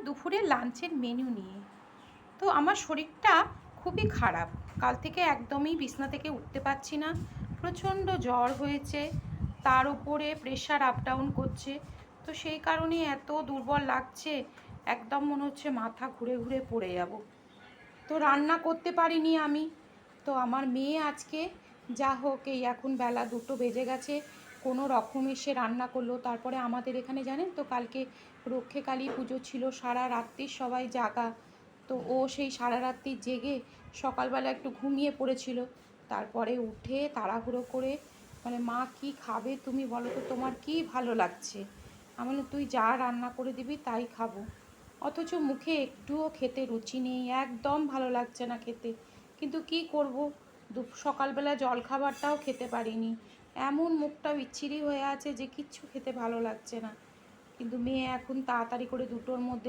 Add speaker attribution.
Speaker 1: দুপুরে লাঞ্চের মেনু নিয়ে। তো আমার শরীরটা খুবই খারাপ, কাল থেকে একদমই বিছনা থেকে উঠতে পারছি না, প্রচণ্ড জ্বর হয়েছে, তার উপরে প্রেশার আপ ডাউন করছে। তো সেই কারণে এত দুর্বল লাগছে, একদম মনে হচ্ছে মাথা ঘুরে ঘুরে পড়ে যাব। তো রান্না করতে পারিনি আমি। তো আমার মেয়ে আজকে যা হোক, এই এখন বেলা 2টো বেজে গেছে, কোনো রকম এসে রান্না করলো। তারপরে আমাদের এখানে জানেন তো কালকে রক্ষেকালী পুজো ছিল, সারা রাত্রি সবাই জাগা। তো ও সেই সারা রাত্রি জেগে সকালবেলা একটু ঘুমিয়ে পড়েছিল। তারপরে উঠে তাড়াহুড়ো করে মানে, মা কি খাবে তুমি বলো তো, তোমার কি ভালো লাগছে? আমি বললাম, তুই যা রান্না করে দিবি তাই খাবো। অথচ মুখে একটুও খেতে রুচি নেই, একদম ভালো লাগছে না খেতে। কিন্তু কি করব, সকালবেলা জলখাবারটাও খেতে পারিনি, এমন মুখটা বিচ্ছিরি হয়ে আছে যে কিচ্ছু খেতে ভালো লাগছে না। কিন্তু মেয়ে এখন তাড়াতাড়ি করে 2টোর মধ্যে